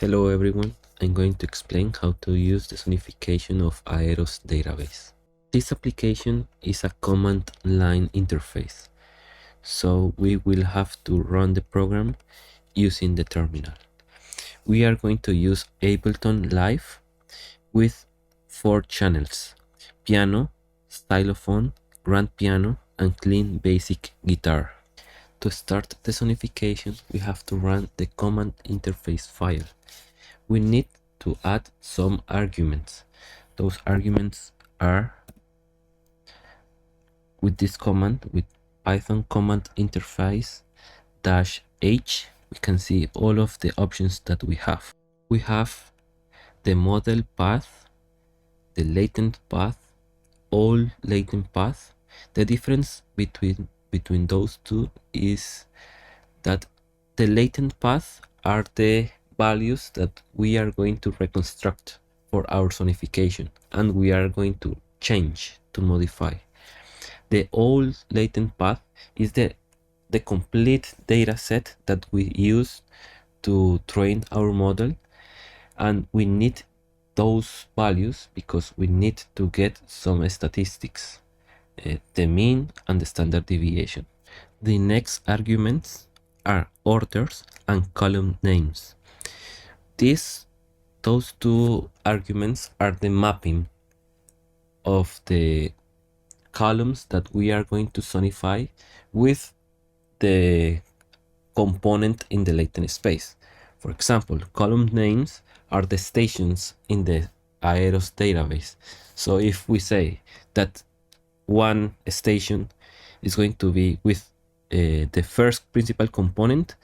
Hello everyone, I'm going to explain how to use the Sonification of AEROS database. This application is a command line interface, so we will have to run the program using the terminal. We are going to use Ableton Live with 4 channels: piano, stylophone, grand piano, and clean basic guitar. To start the sonification, we have to run the command interface file. We need to add some arguments. Those arguments are with this command, with Python command interface -h, we can see all of the options that we have. We have the model path, the latent path, all latent path. The difference between those two is that the latent path are the values that we are going to reconstruct for our sonification, and we are going to change, to modify. The old latent path is the complete data set that we use to train our model, and we need those values because we need to get some statistics, the mean and the standard deviation. The next arguments are orders and column names. Those two arguments are the mapping of the columns that we are going to sonify with the component in the latent space. For example, column names are the stations in the AEROS database. So if we say that one station is going to be with the first principal component,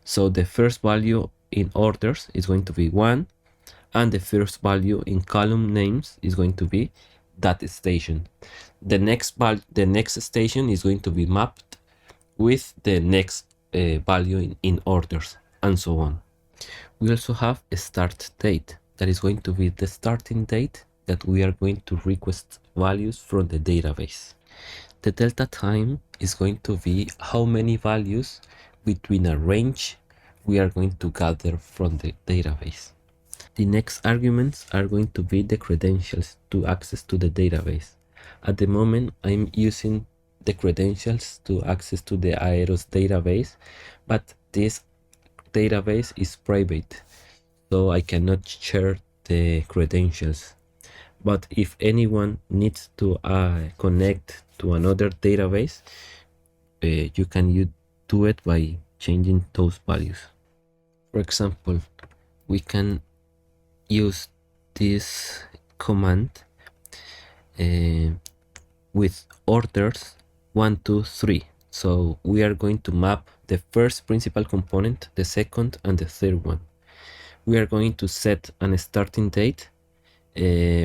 so the first value in orders is going to be 1, and the first value in column names is going to be that station. The next station is going to be mapped with the next value in orders, and so on. We also have a start date that is going to be the starting date that we are going to request values from the database. The delta time is going to be how many values between a range we are going to gather from the database. The next arguments are going to be the credentials to access to the database. At the moment, I'm using the credentials to access to the AEROS database, but this database is private, so I cannot share the credentials. But if anyone needs to connect to another database, you can do it by changing those values. For example, we can use this command with orders 1, 2, 3. So we are going to map the first principal component, the second, and the third one. We are going to set a starting date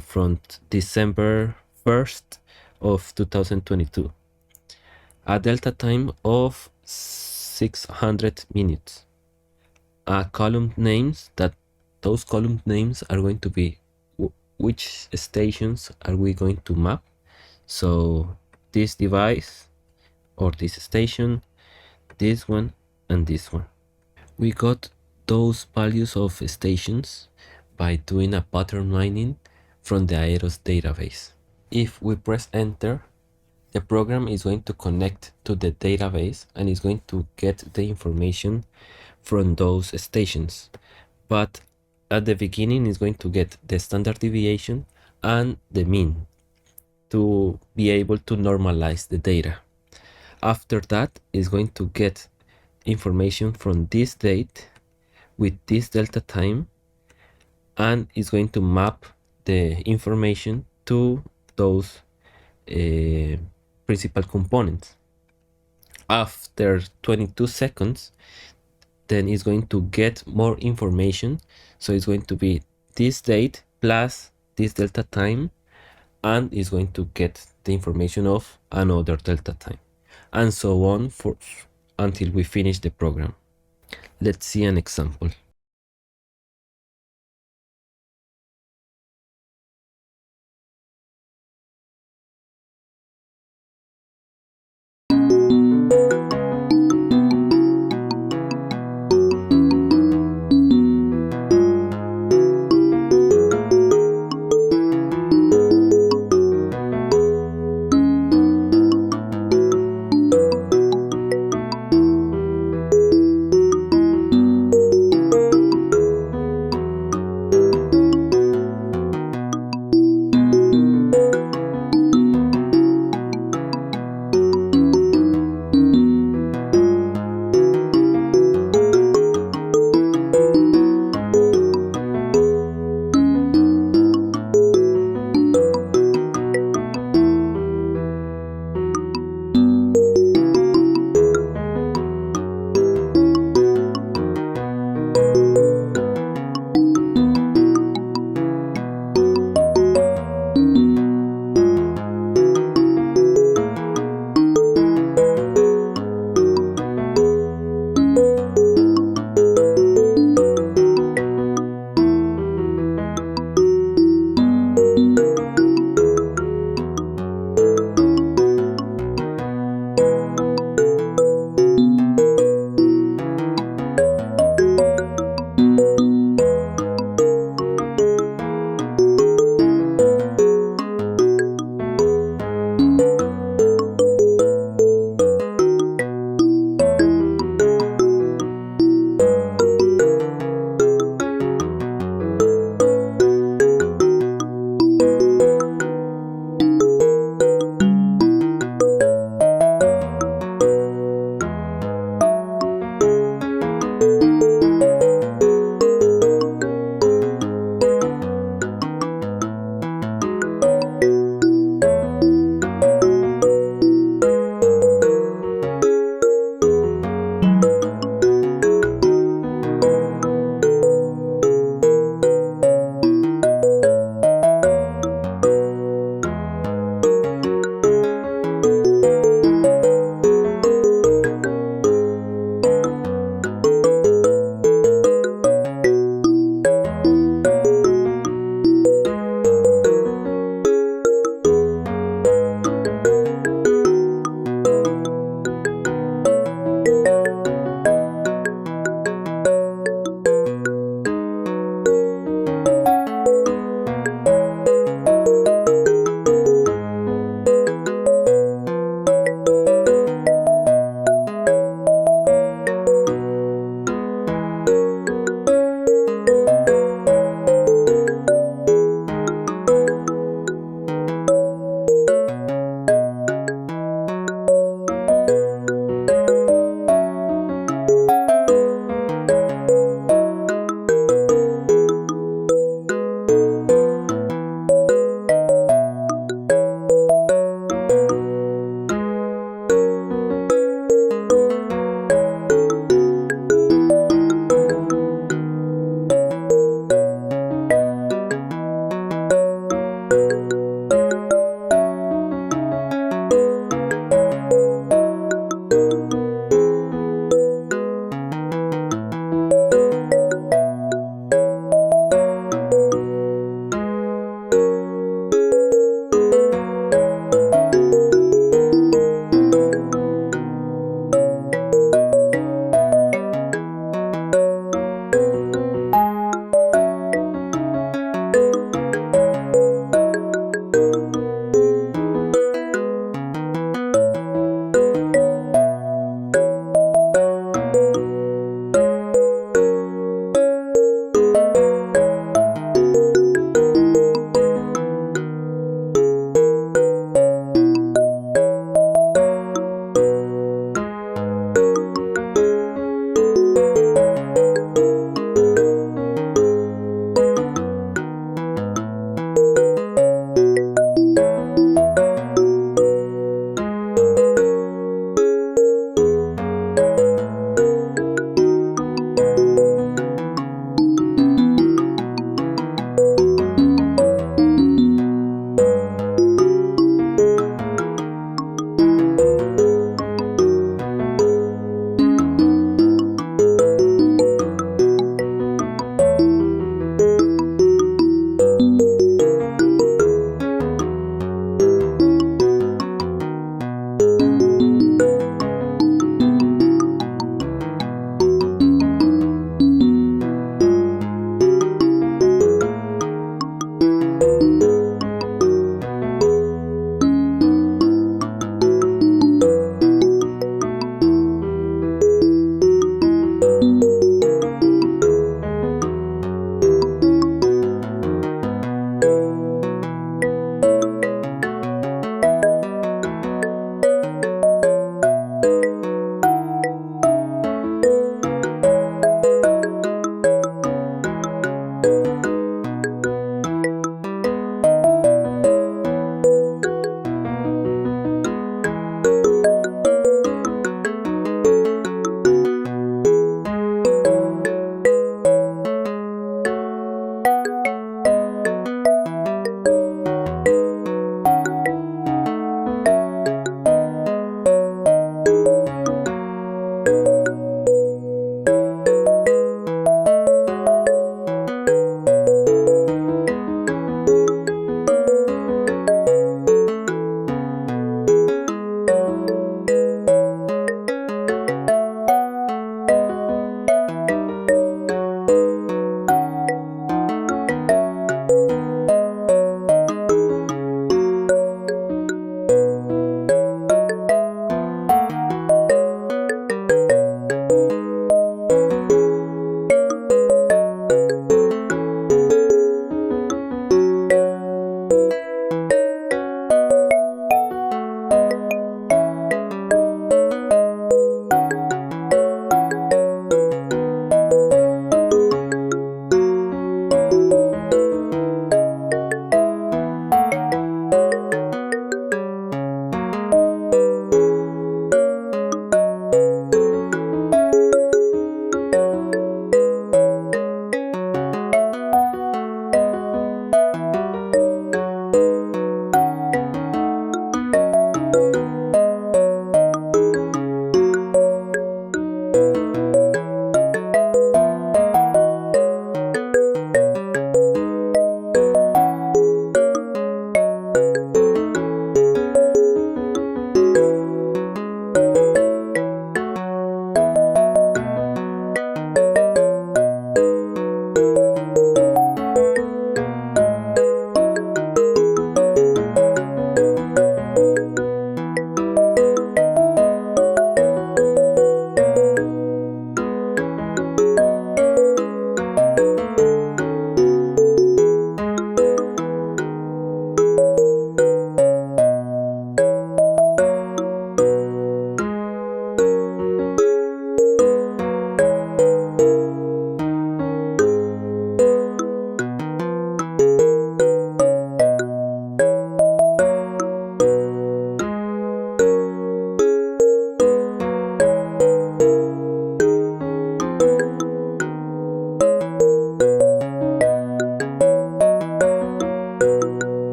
from December 1st of 2022, a delta time of 600 minutes, column names, that those column names are going to be which stations are we going to map. So this device or this station, this one, and this one. We got those values of stations by doing a pattern mining from the AEROS database. If we press enter, the program is going to connect to the database and is going to get the information from those stations. But at the beginning, it's going to get the standard deviation and the mean to be able to normalize the data. After that, it's going to get information from this date with this delta time, and it's going to map the information to those principal components. After 22 seconds, then it's going to get more information. So it's going to be this date plus this delta time, and it's going to get the information of another delta time, and so on until we finish the program. Let's see an example.